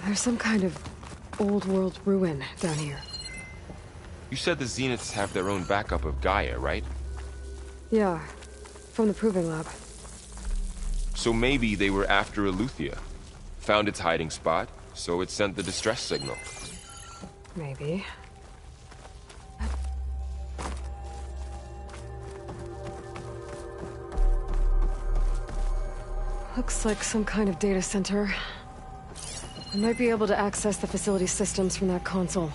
There's some kind of old world ruin down here. You said the Zeniths have their own backup of Gaia, right? Yeah, from the Proving Lab. So maybe they were after Eleuthia. Found its hiding spot, so it sent the distress signal. Maybe. Looks like some kind of data center. I might be able to access the facility systems from that console.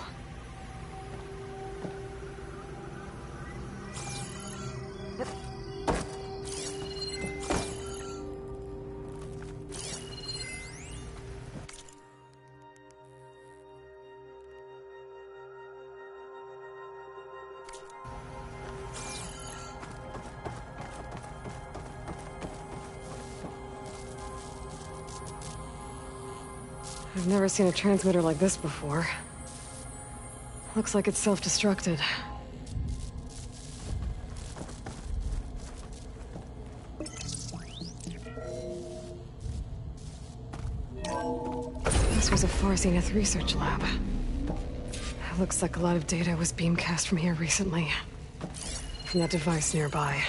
I've never seen a transmitter like this before. Looks like it's self-destructed. This was a Far Zenith research lab. It looks like a lot of data was beamcast from here recently. From that device nearby.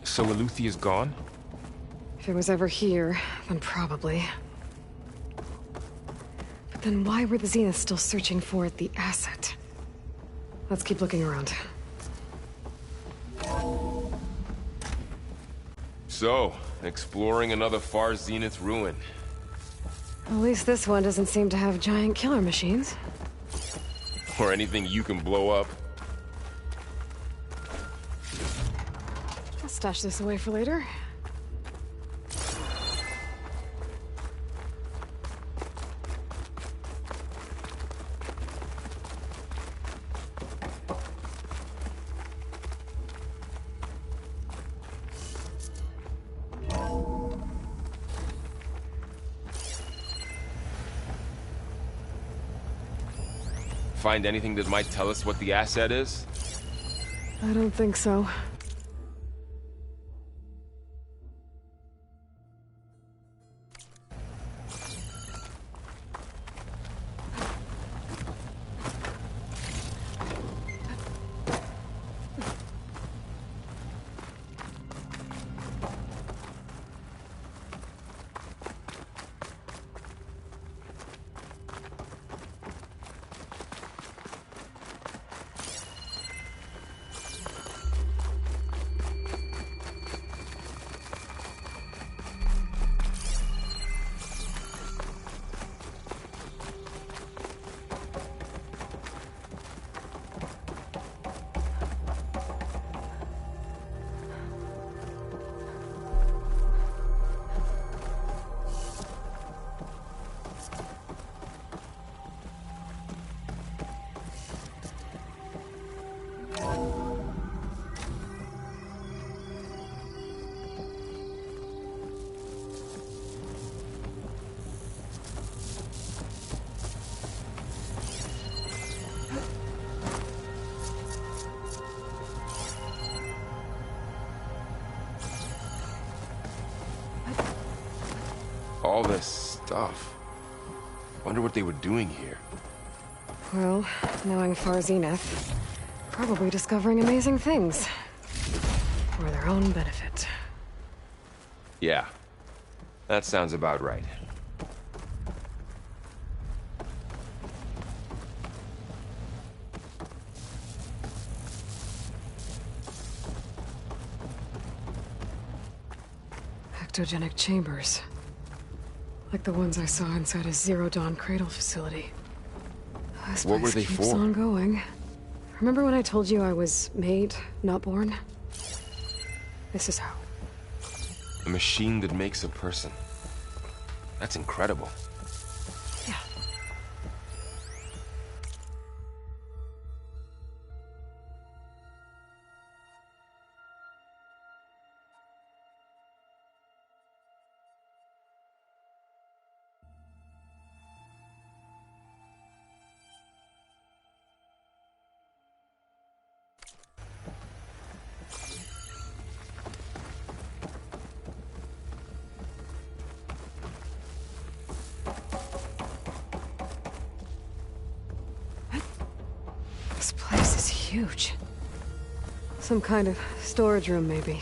So Eleuthia's gone? If it was ever here, then probably. But then why were the Zeniths still searching for the asset? Let's keep looking around. So, exploring another Far Zenith ruin. At least this one doesn't seem to have giant killer machines. Or anything you can blow up. I'll stash this away for later. Find anything that might tell us what the asset is? I don't think so. All this stuff. Wonder what they were doing here. Well, knowing Far Zenith, probably discovering amazing things. For their own benefit. Yeah. That sounds about right. Ectogenic chambers. Like the ones I saw inside a Zero Dawn cradle facility. This What were place they keeps for? on going. Remember when I told you I was made, not born? This is how. A machine that makes a person. That's incredible. Yeah. huge. Some kind of storage room, maybe.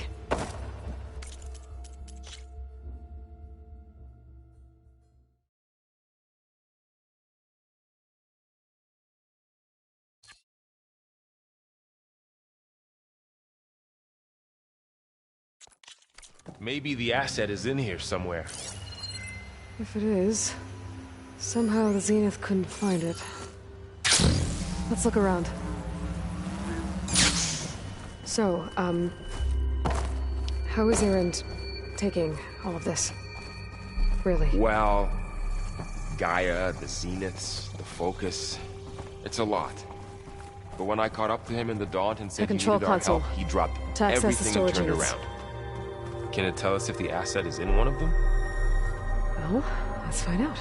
Maybe the asset is in here somewhere. If it is, somehow the Zenith couldn't find it. Let's look around. So, how is Erend taking all of this? Really? Well, Gaia, the Zeniths, the Focus, it's a lot. But when I caught up to him in the Daunt and said he control needed our console. help, he dropped To access the everything and storage turned units. around. Can it tell us if the asset is in one of them? Well, let's find out.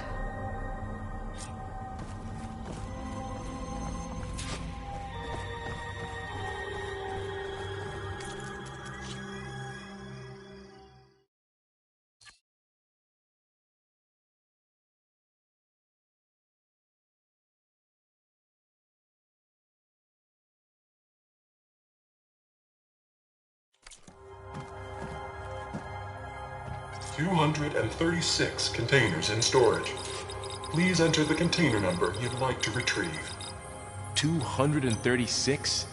$236 containers in storage. Please enter the container number you'd like to retrieve. 236?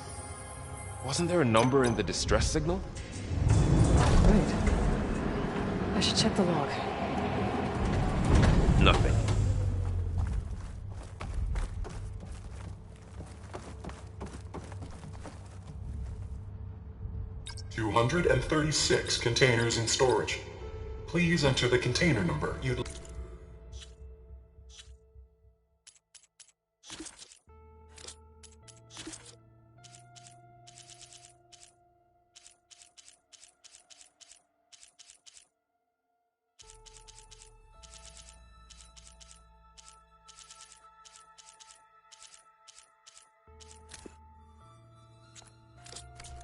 Wasn't there a number in the distress signal? Right. I should check the log. Nothing. $236 containers in storage. Please enter the container number you'd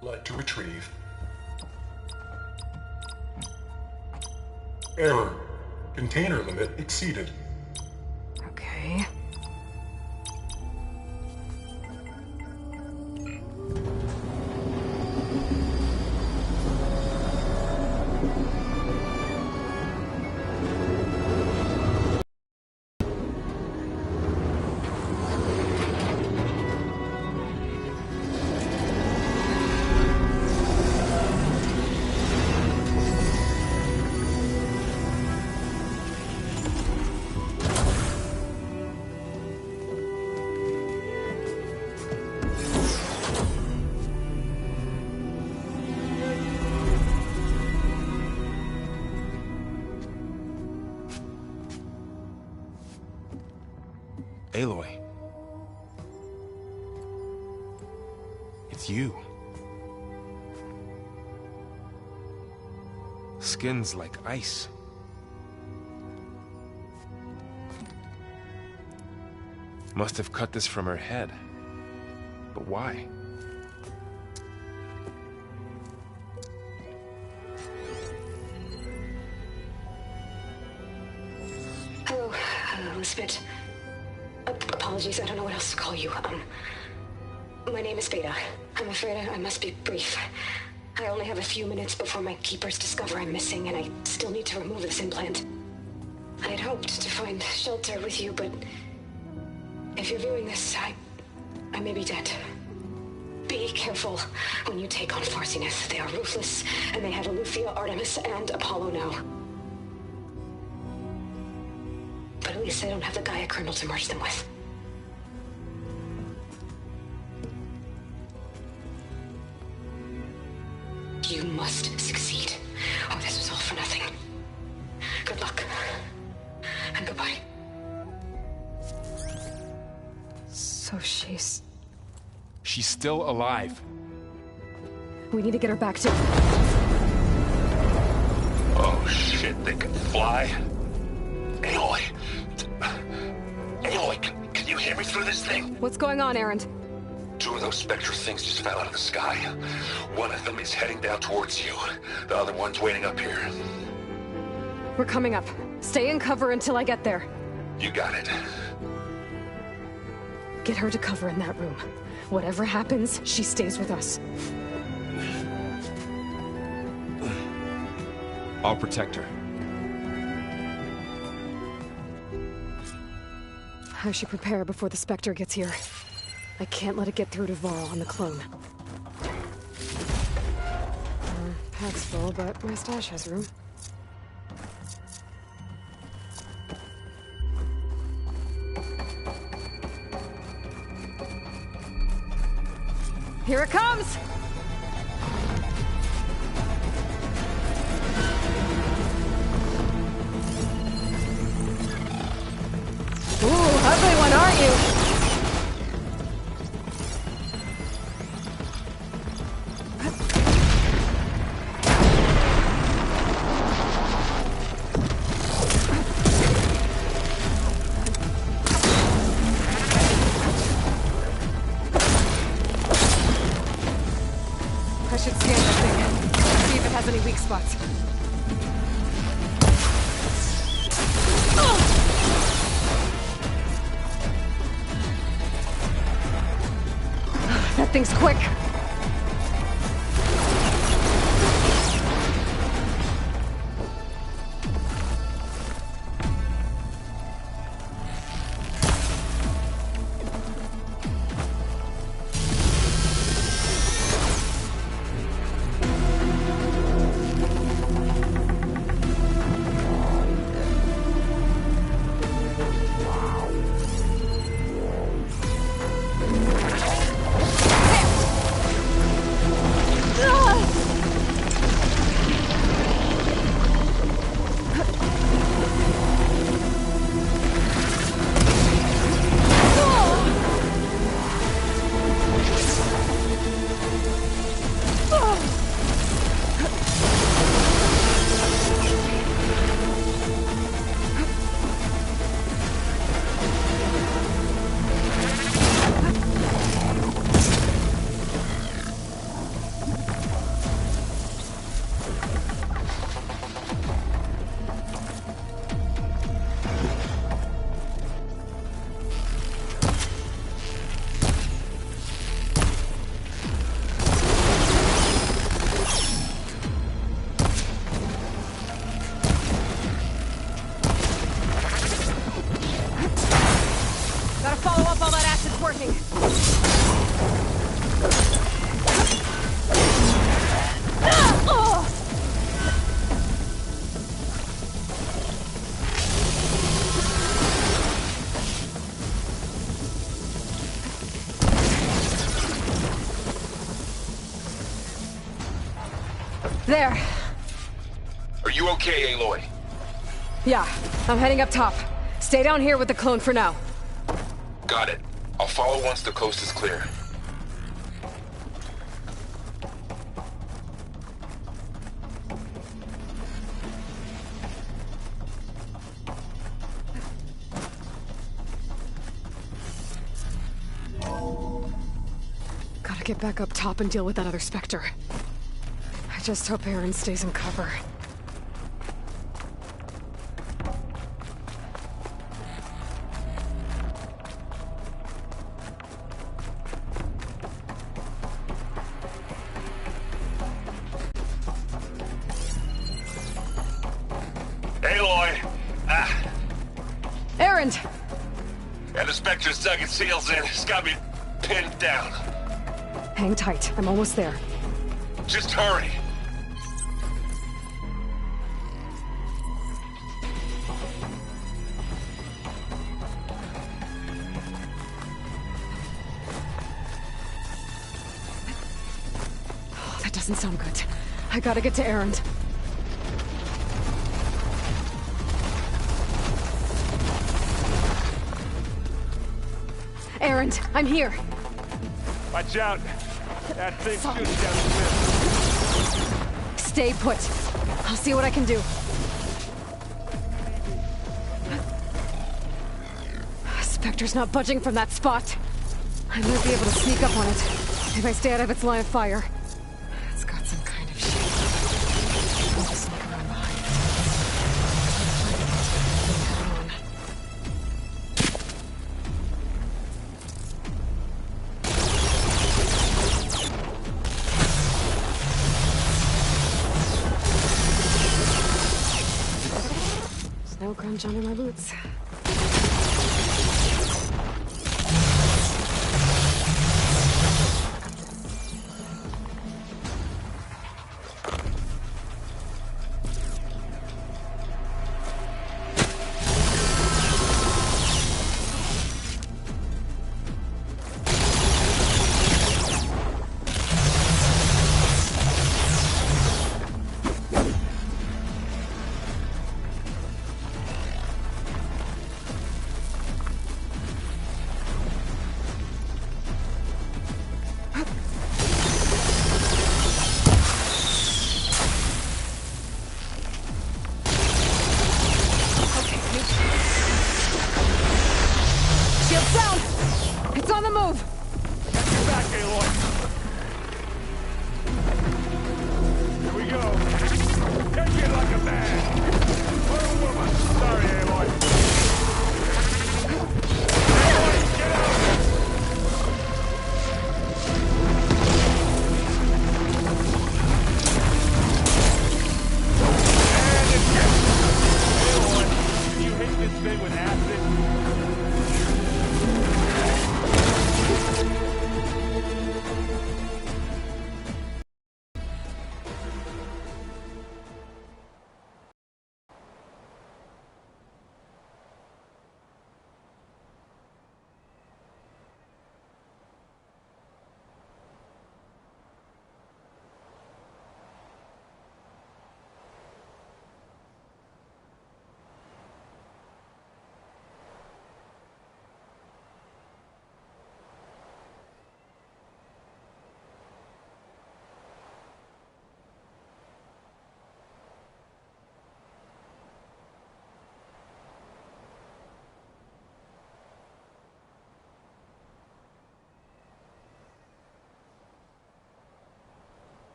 like to retrieve. Error. Container limit exceeded. Okay. Aloy. It's you. Skin's like ice. Must have cut this from her head. But why? Hello, Elizabeth. Apologies, I don't know what else to call you. My name is Veda. I'm afraid I must be brief. I only have a few minutes before my keepers discover I'm missing, and I still need to remove this implant. I had hoped to find shelter with you, but if you're viewing this, I may be dead. Be careful when you take on Far Zenith. They are ruthless, and they have Eleuthia, Artemis, and Apollo now. But at least I don't have the Gaia kernel to merge them with. You must succeed, or this was all for nothing. Good luck. And goodbye. So she's... She's still alive. We need to get her back to... Oh shit, they can fly? Aloy! Aloy, can you hear me through this thing? What's going on, Erend? Two of those Spectre things just fell out of the sky. One of them is heading down towards you. The other one's waiting up here. We're coming up. Stay in cover until I get there. You got it. Get her to cover in that room. Whatever happens, she stays with us. I'll protect her. I should prepare before the Spectre gets here. I can't let it get through to Varl on the clone. Pack's full, but my stash has room. Here it comes! Ooh, ugly one, aren't you? I should scan that thing. See if it has any weak spots. That thing's quick. Gotta follow up while that acid's working. There. Are you okay, Aloy? Yeah, I'm heading up top. Stay down here with the clone for now. Got it. I'll follow once the coast is clear. Gotta get back up top and deal with that other Spectre. I just hope Aaron stays in cover. Aloy! Aaron! And the Spectre's dug its heels in. It's got me pinned down. Hang tight, I'm almost there. Just hurry. That doesn't sound good. I gotta get to Aaron. Aaron, I'm here. Watch out. That thing shoots down the cliff. Stay put. I'll see what I can do. Spectre's not budging from that spot. I might be able to sneak up on it if I stay out of its line of fire. It's got some kind of shape. I'll just sneak around behind it. Come on. That'll crunch under my boots. Shields down! It's on the move! Get back, Aloy! Here we go! Catch it like a man! Or a woman! Sorry, Aloy! Aloy, get out! And it's get! Aloy, did you hit this thing with acid?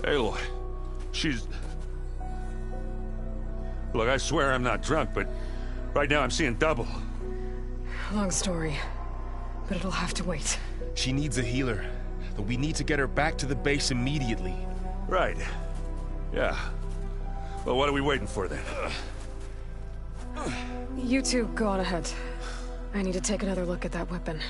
Aloy, she's... Look, I swear I'm not drunk, but right now I'm seeing double. Long story, but it'll have to wait. She needs a healer, but we need to get her back to the base immediately. Right. Yeah. Well, what are we waiting for then? You two go on ahead. I need to take another look at that weapon.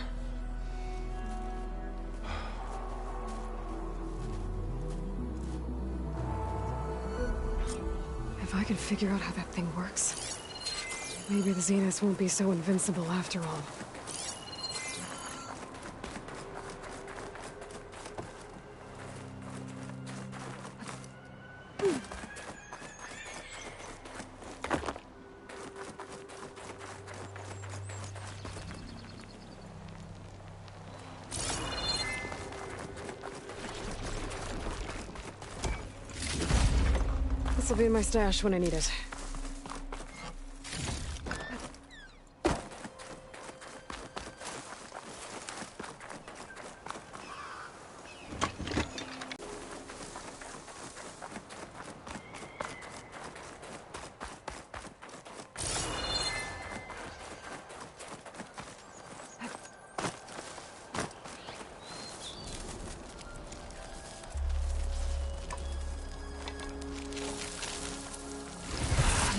If I can figure out how that thing works, maybe the Zeniths won't be so invincible after all. This'll be in my stash when I need it.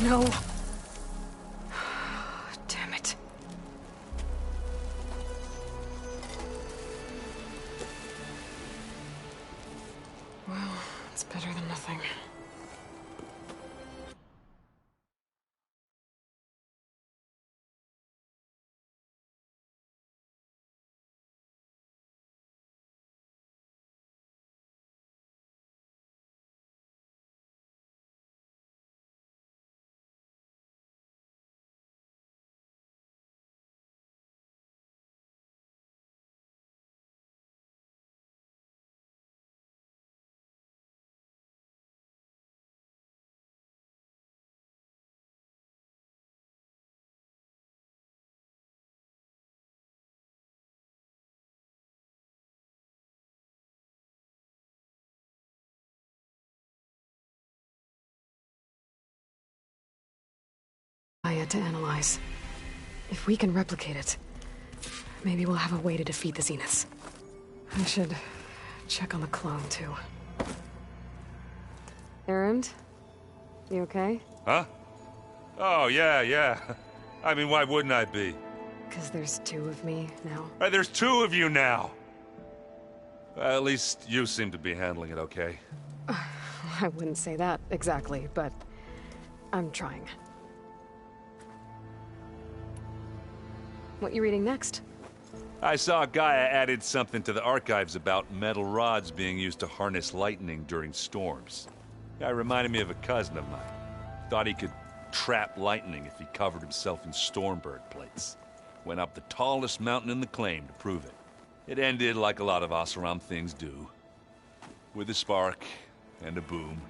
No. Damn it. Well, it's better than nothing. I had to analyze. If we can replicate it, maybe we'll have a way to defeat the Zeniths. I should check on the clone, too. Erend? You okay? Huh? Oh, yeah. I mean, why wouldn't I be? 'Cause there's two of me now. There's two of you now! At least you seem to be handling it okay. I wouldn't say that exactly, but I'm trying. What you reading next? I saw Gaia added something to the archives about metal rods being used to harness lightning during storms. Guy reminded me of a cousin of mine. Thought he could trap lightning if he covered himself in Stormbird plates. Went up the tallest mountain in the claim to prove it. It ended like a lot of Oseram things do. With a spark and a boom.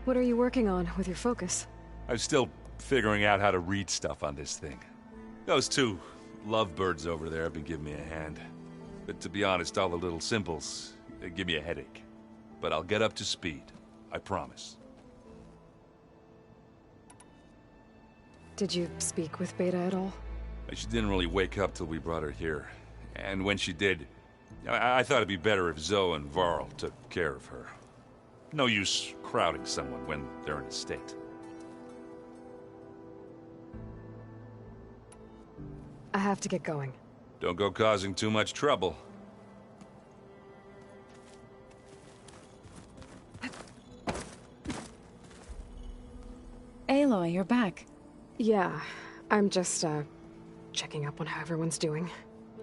What are you working on with your focus? I'm still figuring out how to read stuff on this thing. Those two lovebirds over there have been giving me a hand. But to be honest, all the little symbols, they give me a headache. But I'll get up to speed. I promise. Did you speak with Beta at all? She didn't really wake up till we brought her here. And when she did, I thought it'd be better if Zoe and Varl took care of her. No use crowding someone when they're in a state. I have to get going. Don't go causing too much trouble. Aloy, you're back. Yeah, I'm just, checking up on how everyone's doing.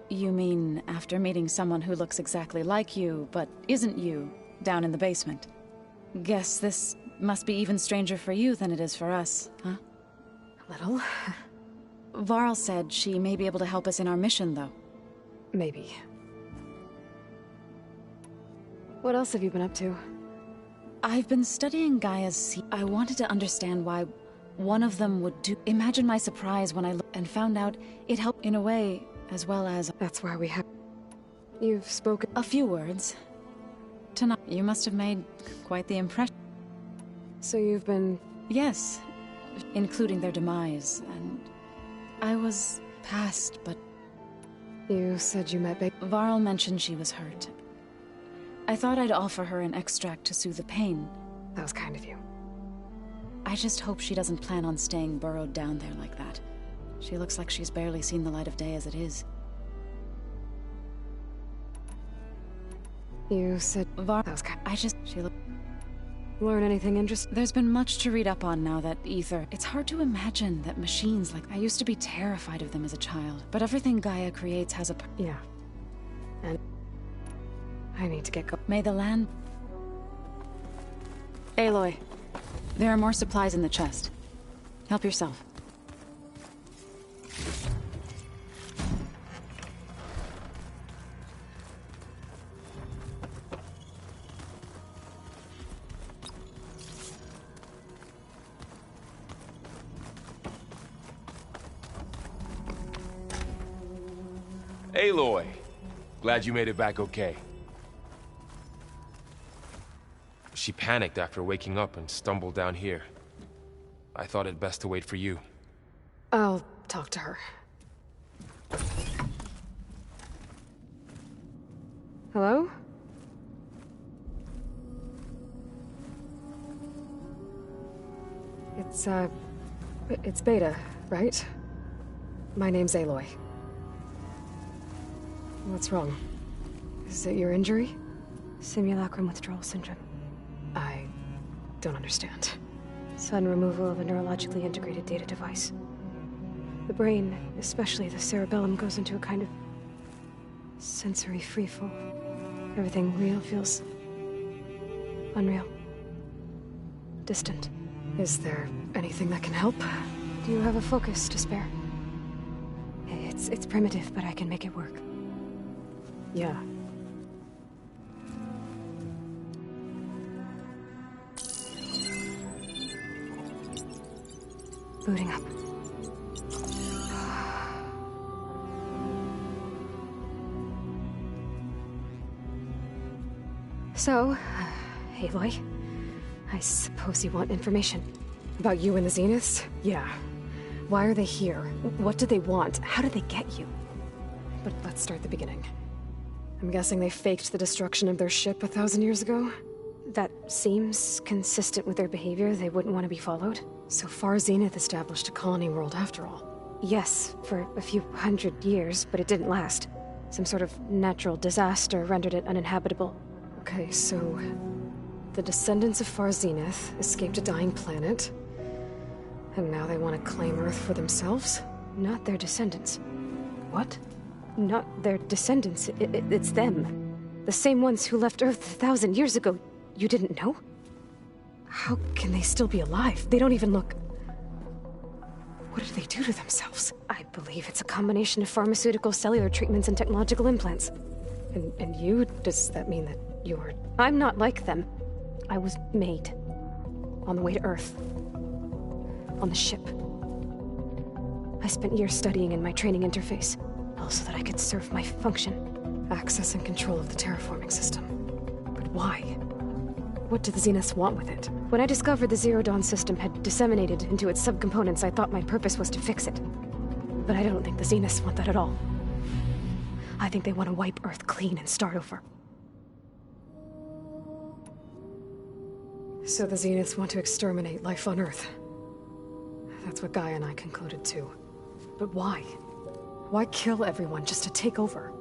You mean after meeting someone who looks exactly like you, but isn't you, down in the basement? Guess this must be even stranger for you than it is for us, huh? A little. Varl said she may be able to help us in our mission, though. Maybe. What else have you been up to? I've been studying Gaia's I wanted to understand why one of them would do. Imagine my surprise when I looked and found out it helped in a way, as well as... That's why we have... You've spoken... A few words. Tonight, you must have made quite the impression. So you've been... Yes, including their demise, and... I was past, but... You said you met Varl mentioned she was hurt. I thought I'd offer her an extract to soothe the pain. That was kind of you. I just hope she doesn't plan on staying burrowed down there like that. She looks like she's barely seen the light of day as it is. You said... Varl... That was kind... She looked... Learn anything interesting? There's been much to read up on now that Ether... It's hard to imagine that machines like... I used to be terrified of them as a child, but everything Gaia creates has a... Yeah. And... I need to get May the land... Aloy, there are more supplies in the chest. Help yourself. Aloy! Glad you made it back okay. She panicked after waking up and stumbled down here. I thought it best to wait for you. I'll talk to her. Hello? It's Beta, right? My name's Aloy. What's wrong? Is it your injury? Simulacrum withdrawal syndrome. I don't understand. Sudden removal of a neurologically integrated data device. The brain, especially the cerebellum, goes into a kind of sensory freefall. Everything real feels unreal. Distant. Is there anything that can help? Do you have a focus to spare? It's primitive, but I can make it work. Yeah. Booting up. So, Aloy, I suppose you want information. About you and the Zeniths? Yeah. Why are they here? What do they want? How did they get you? But let's start at the beginning. I'm guessing they faked the destruction of their ship 1,000 years ago? That seems consistent with their behavior. They wouldn't want to be followed. So far, Zenith established a colony world after all. Yes, for a few hundred years, but it didn't last. Some sort of natural disaster rendered it uninhabitable. Okay, so the descendants of Far Zenith escaped a dying planet, and now they want to claim Earth for themselves? Not their descendants. What? Not their descendants. It's them. The same ones who left Earth 1,000 years ago. You didn't know? How can they still be alive? They don't even look... What did they do to themselves? I believe it's a combination of pharmaceutical, cellular treatments, and technological implants. And you? Does that mean that you're... I'm not like them. I was made. On the way to Earth. On the ship. I spent years studying in my training interface, all so that I could serve my function. Access and control of the terraforming system. But why? What do the Zeniths want with it? When I discovered the Zero Dawn system had disseminated into its subcomponents, I thought my purpose was to fix it. But I don't think the Zeniths want that at all. I think they want to wipe Earth clean and start over. So the Zeniths want to exterminate life on Earth. That's what Gaia and I concluded too. But why? Why kill everyone just to take over?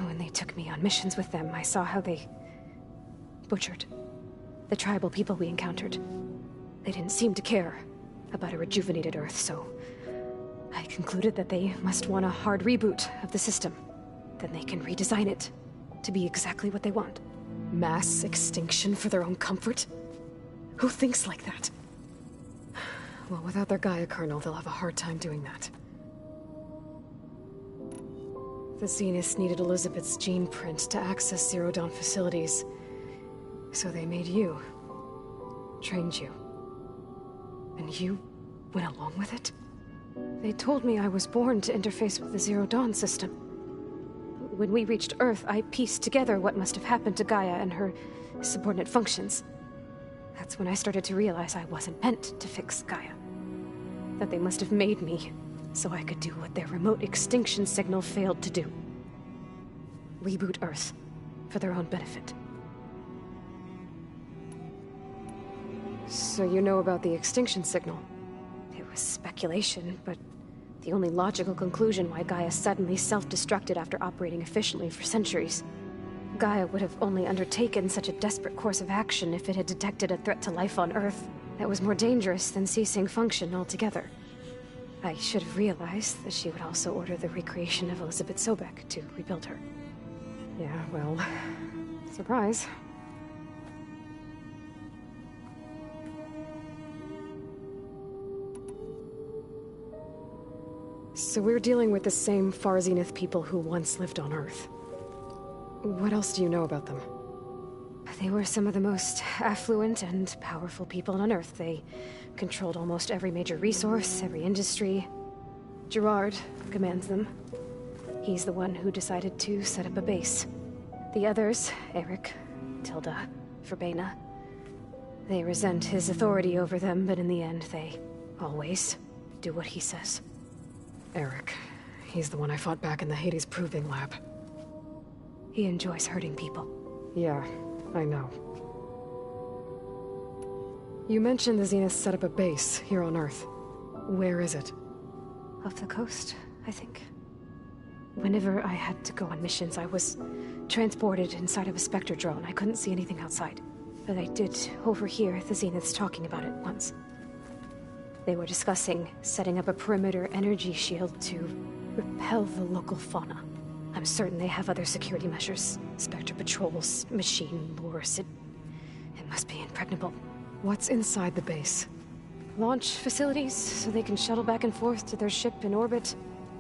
When they took me on missions with them, I saw how they butchered the tribal people we encountered. They didn't seem to care about a rejuvenated Earth, so I concluded that they must want a hard reboot of the system. Then they can redesign it to be exactly what they want. Mass extinction for their own comfort? Who thinks like that? Well, without their Gaia kernel, they'll have a hard time doing that. The Zeniths needed Elizabeth's gene print to access Zero Dawn facilities. So they made you. Trained you. And you went along with it? They told me I was born to interface with the Zero Dawn system. When we reached Earth, I pieced together what must have happened to Gaia and her subordinate functions. That's when I started to realize I wasn't meant to fix Gaia. That they must have made me so I could do what their remote extinction signal failed to do. Reboot Earth for their own benefit. So you know about the extinction signal? It was speculation, but the only logical conclusion why Gaia suddenly self-destructed after operating efficiently for centuries. Gaia would have only undertaken such a desperate course of action if it had detected a threat to life on Earth that was more dangerous than ceasing function altogether. I should have realized that she would also order the recreation of Elizabeth Sobek to rebuild her. Yeah, well... surprise. So we're dealing with the same Far Zenith people who once lived on Earth. What else do you know about them? They were some of the most affluent and powerful people on Earth. They controlled almost every major resource, every industry. Gerard commands them. He's the one who decided to set up a base. The others, Eric, Tilda, Verbena, they resent his authority over them, but in the end, they always do what he says. Eric. He's the one I fought back in the Hades Proving Lab. He enjoys hurting people. Yeah, I know. You mentioned the Zeniths set up a base here on Earth. Where is it? Off the coast, I think. Whenever I had to go on missions, I was transported inside of a Spectre drone. I couldn't see anything outside. But I did overhear the Zeniths talking about it once. They were discussing setting up a perimeter energy shield to repel the local fauna. I'm certain they have other security measures. Spectre patrols, machine lures. It must be impregnable. What's inside the base? Launch facilities, so they can shuttle back and forth to their ship in orbit.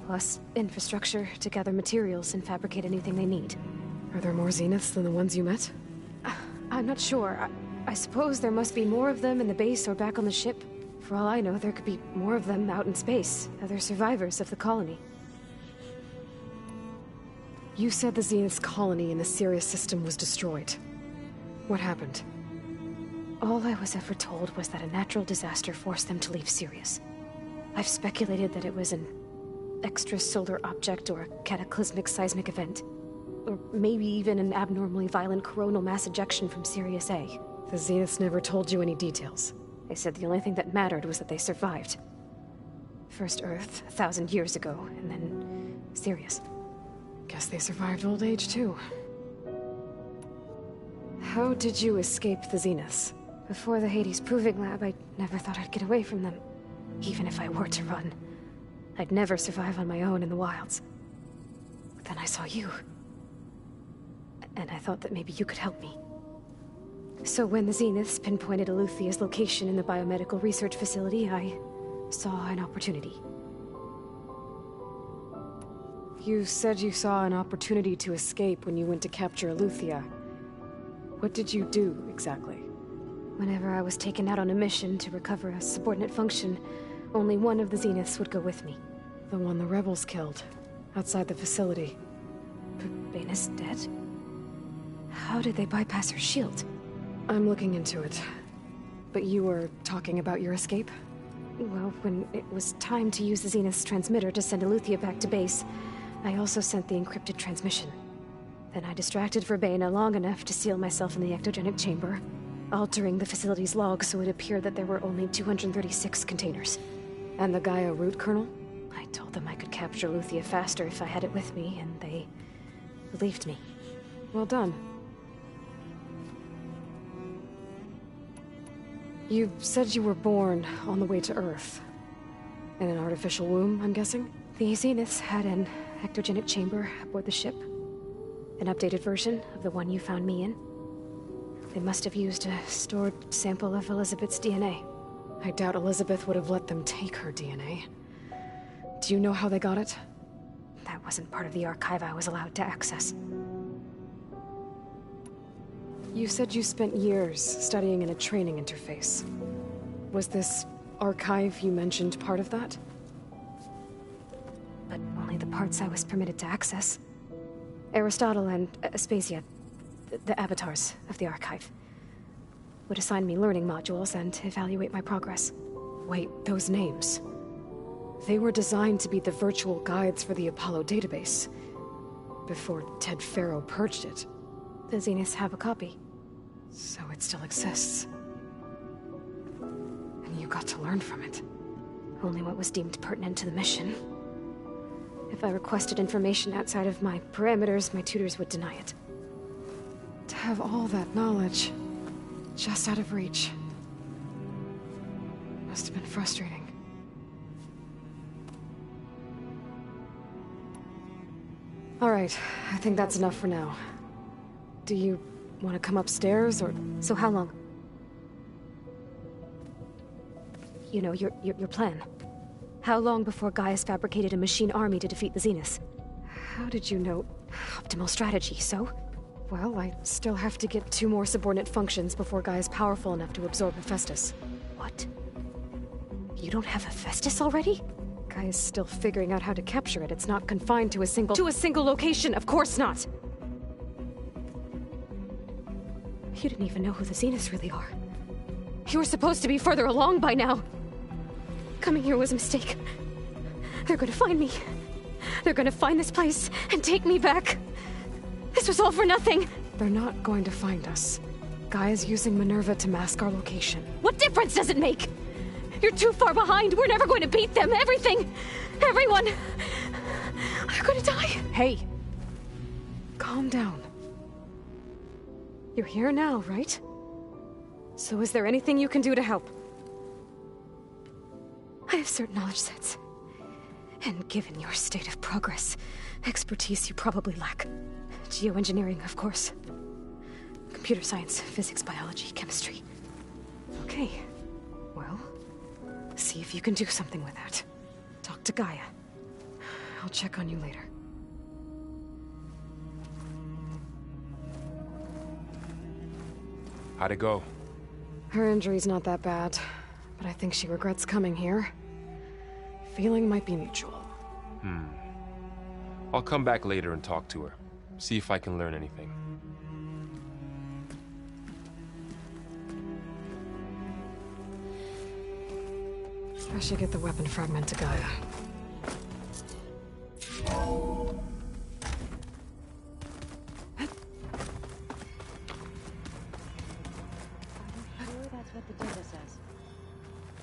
Plus, infrastructure to gather materials and fabricate anything they need. Are there more Zeniths than the ones you met? I'm not sure. I suppose there must be more of them in the base or back on the ship. For all I know, there could be more of them out in space, other survivors of the colony. You said the Zenith's colony in the Sirius system was destroyed. What happened? All I was ever told was that a natural disaster forced them to leave Sirius. I've speculated that it was an extrasolar object or a cataclysmic seismic event. Or maybe even an abnormally violent coronal mass ejection from Sirius A. The Zeniths never told you any details. They said the only thing that mattered was that they survived. First Earth, 1,000 years ago, and then Sirius. Guess they survived old age, too. How did you escape the Zeniths? Before the Hades Proving Lab, I never thought I'd get away from them. Even if I were to run. I'd never survive on my own in the wilds. But then I saw you. And I thought that maybe you could help me. So when the Zeniths pinpointed Eluthia's location in the biomedical research facility, I saw an opportunity. You said you saw an opportunity to escape when you went to capture Eluthia. What did you do, exactly? Whenever I was taken out on a mission to recover a subordinate function, only one of the Zeniths would go with me. The one the rebels killed, outside the facility. Verbena's dead? How did they bypass her shield? I'm looking into it. But you were talking about your escape? Well, when it was time to use the Zenith's transmitter to send Eluthia back to base, I also sent the encrypted transmission. Then I distracted Verbena long enough to seal myself in the ectogenic chamber, altering the facility's log so it appeared that there were only 236 containers. And the Gaia root kernel? I told them I could capture Eluthia faster if I had it with me, and they believed me. Well done. You said you were born on the way to Earth. In an artificial womb, I'm guessing? The Zeniths had an ectogenic chamber aboard the ship. An updated version of the one you found me in. They must have used a stored sample of Elizabeth's DNA. I doubt Elizabeth would have let them take her DNA. Do you know how they got it? That wasn't part of the archive I was allowed to access. You said you spent years studying in a training interface. Was this archive you mentioned part of that? But only the parts I was permitted to access. Aristotle and Aspasia, the avatars of the archive, would assign me learning modules and evaluate my progress. Wait, those names. They were designed to be the virtual guides for the Apollo database, before Ted Faro purged it. The Zeniths have a copy. So it still exists. And you got to learn from it. Only what was deemed pertinent to the mission. If I requested information outside of my parameters, my tutors would deny it. To have all that knowledge, just out of reach. Must have been frustrating. All right, I think that's enough for now. Do you want to come upstairs, or... So how long? You know, your plan. How long before Gaius fabricated a machine army to defeat the Zeniths? How did you know? Optimal strategy, so? Well, I still have to get 2 more subordinate functions before Gaia's powerful enough to absorb Hephaestus. What? You don't have Hephaestus already? Gaia's still figuring out how to capture it. It's not confined to a single location. Of course not. You didn't even know who the Zeniths really are. You were supposed to be further along by now. Coming here was a mistake. They're gonna find me. They're gonna find this place and take me back. This was all for nothing. They're not going to find us. Gaia's using Minerva to mask our location. What difference does it make? You're too far behind. We're never going to beat them. Everything. Everyone. They're gonna die. Hey. Calm down. You're here now, right? So is there anything you can do to help? I have certain knowledge sets. And given your state of progress, expertise you probably lack. Geoengineering, of course. Computer science, physics, biology, chemistry. Okay. Well, see if you can do something with that. Talk to Gaia. I'll check on you later. How'd it go? Her injury's not that bad, but I think she regrets coming here. Feeling might be mutual. I'll come back later and talk to her. See if I can learn anything. I should get the weapon fragment to Gaia. That's what the data says.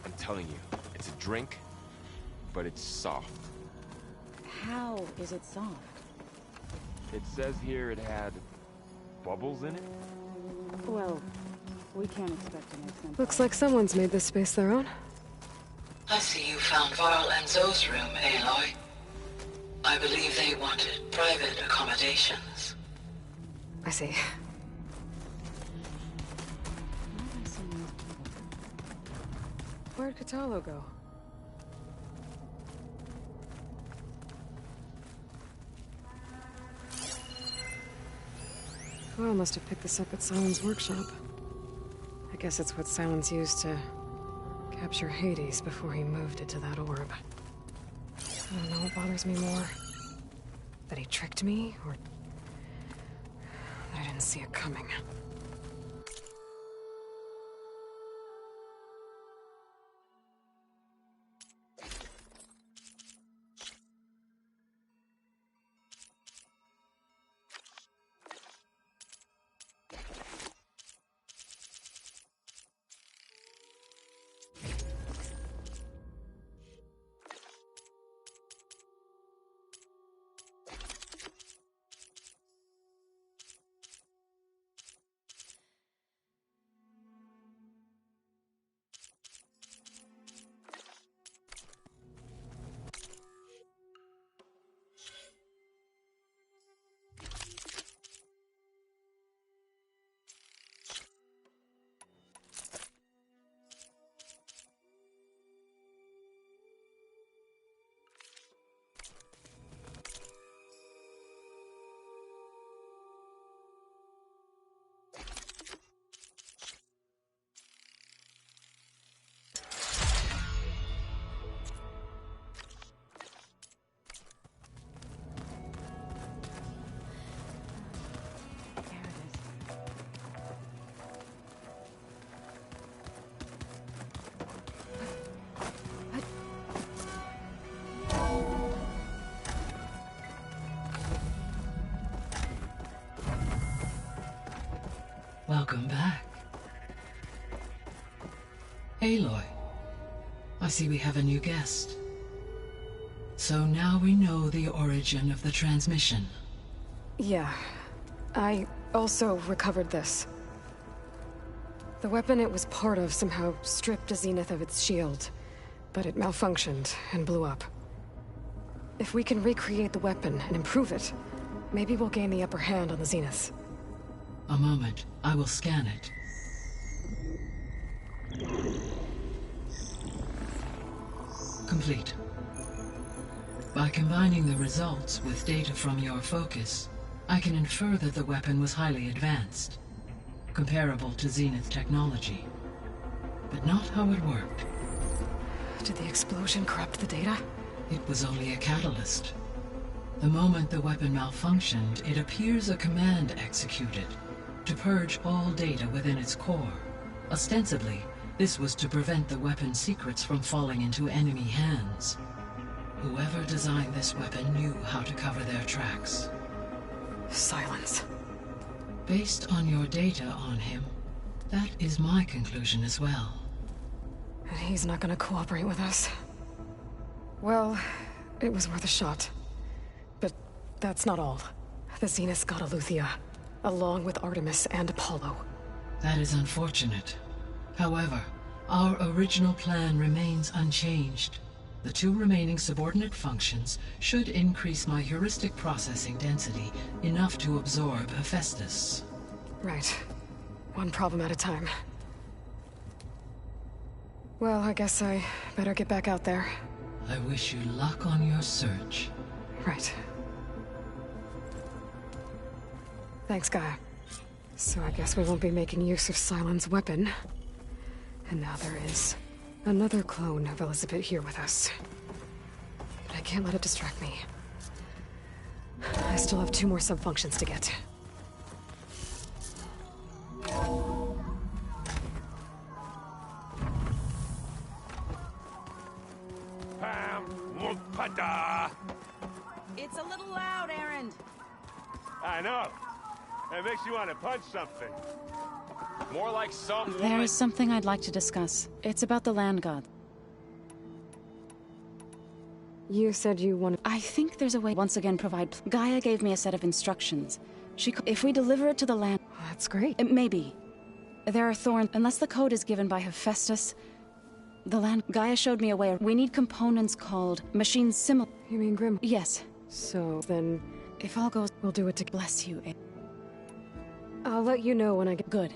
I'm telling you, it's a drink, but it's soft. How is it soft? It says here it had bubbles in it? Well, we can't expect to make sense. Looks like someone's made this space their own. I see you found Varl and Zoe's room, Aloy. I believe they wanted private accommodations. I see. Where'd Kotallo go? Well, must have picked this up at Silence workshop. I guess it's what Silence used to capture Hades before he moved it to that orb. I don't know what bothers me more. That he tricked me, or that I didn't see it coming. Welcome back. Aloy, I see we have a new guest. So now we know the origin of the transmission. Yeah. I also recovered this. The weapon it was part of somehow stripped a Zenith of its shield, but it malfunctioned and blew up. If we can recreate the weapon and improve it, maybe we'll gain the upper hand on the Zeniths. A moment. I will scan it. Complete. By combining the results with data from your focus, I can infer that the weapon was highly advanced, comparable to Zenith technology, but not how it worked. Did the explosion corrupt the data? It was only a catalyst. The moment the weapon malfunctioned, it appears a command executed to purge all data within its core. Ostensibly, this was to prevent the weapon's secrets from falling into enemy hands. Whoever designed this weapon knew how to cover their tracks. Silence. Based on your data on him, that is my conclusion as well. And he's not gonna cooperate with us. Well, it was worth a shot. But that's not all. The Zeniths got Eleuthia, along with Artemis and Apollo. That is unfortunate. However, our original plan remains unchanged. The 2 remaining subordinate functions should increase my heuristic processing density enough to absorb Hephaestus. Right. One problem at a time. Well, I guess I better get back out there. I wish you luck on your search. Right. Thanks, Gaia. So I guess we won't be making use of Cylon's weapon. And now there is another clone of Elizabeth here with us. But I can't let it distract me. I still have 2 more sub-functions to get. It's a little loud, Erend. I know. It makes you want to punch something. More like some There woman. is something I'd like to discuss. It's about the land god. You said you wanted... I think there's a way once again provide... Gaia gave me a set of instructions. If we deliver it to the land... That's great. Maybe. There are thorns... Unless the code is given by Hephaestus, the land... Gaia showed me a way. We need components called machines similar... You mean Grim? Yes. So then... If all goes... We'll do it to... Bless you. I'll let you know when I get... Good.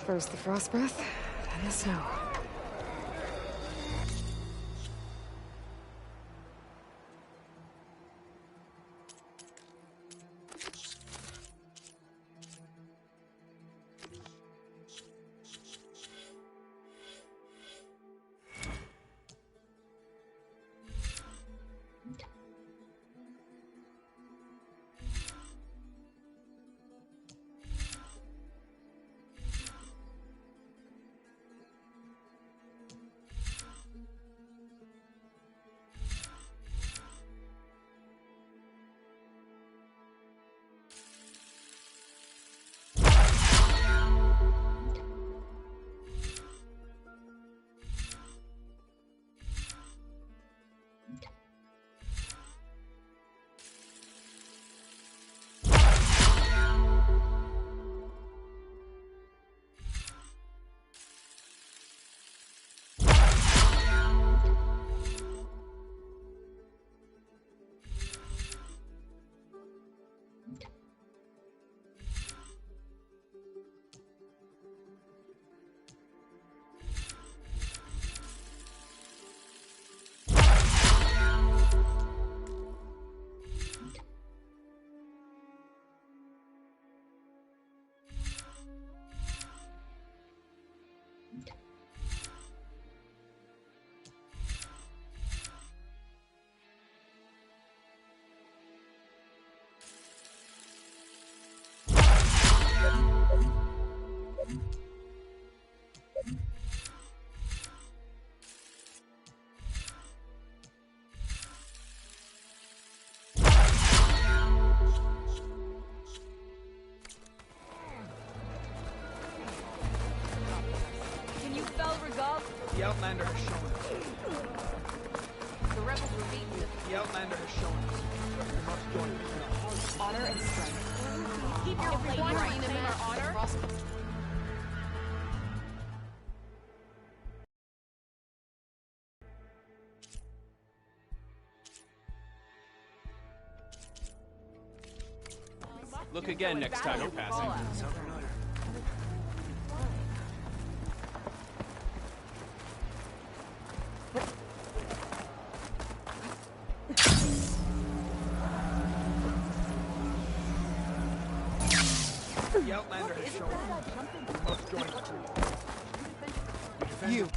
First the frost breath, then the snow. Outlander has shown us. The rebels were beaten. The Outlander has shown us. We must join us. Honor and strength. Keep your blade right in our honor. Look again next time you're passing. The Outlander has shown us. We must join us. You.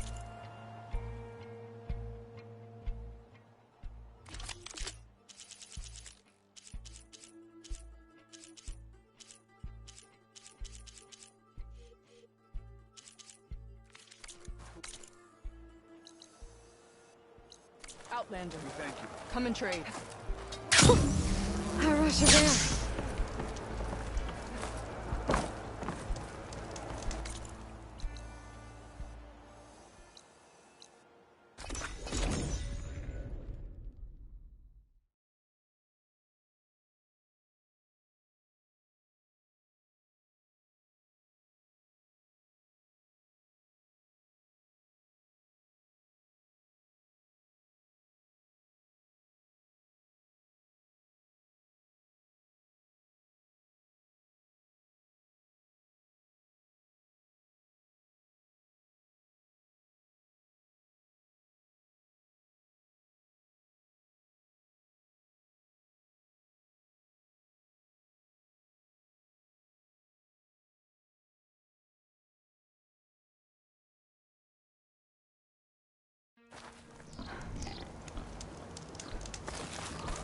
Outlander. Thank you. Come and trade. How rush you there?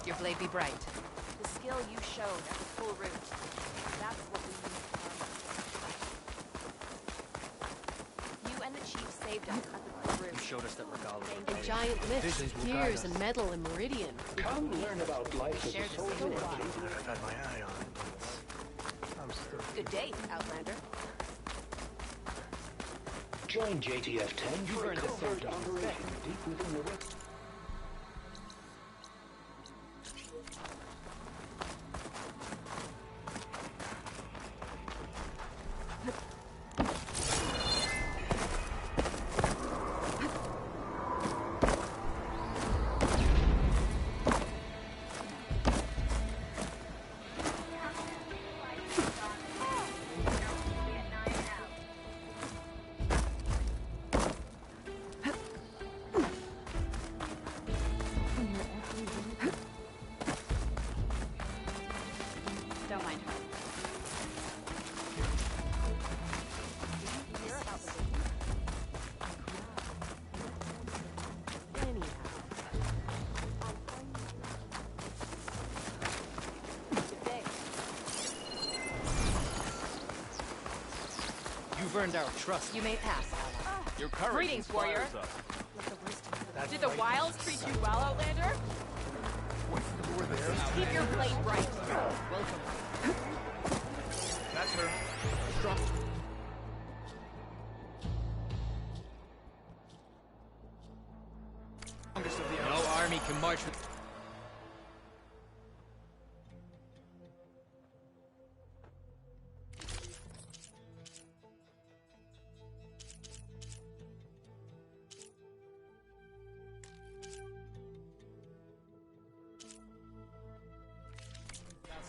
Your blade be bright. The skill you showed at the full route. That's what we need to armor. You and the chief saved us at the full route. You showed us that Regalo. A giant lift, gears and metal and meridian. Come learn about life as Share a the soldier. same I've had my eye on it, but I'm still... Good day, Outlander. Join JTF-10 for a covert operation deep within the rift. Don't mind her. You've earned our trust. You may pass, ally. Your courage Greetings, warrior. inspires us. Did the wilds treat you well, Outlander? Keep your blade bright. Welcome. That's her. Strong. No army can march with...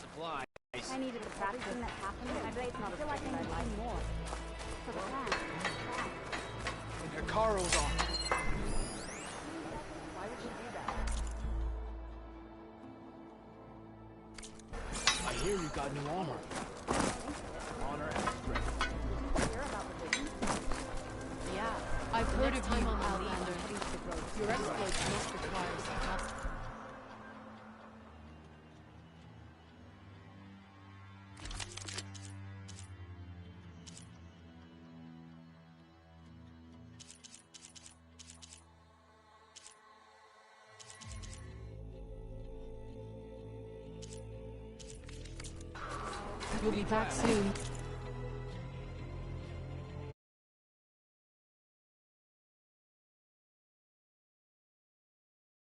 Supply. I needed to practice that happened. I bet it's not. I feel like I need more for the plan. And Hikaru's on. Why would you do that? I hear you got new armor. Honor and strength. Hear about the vision? Yeah, I've heard of you, Outlander. Your exploits must require some help. You'll be back soon.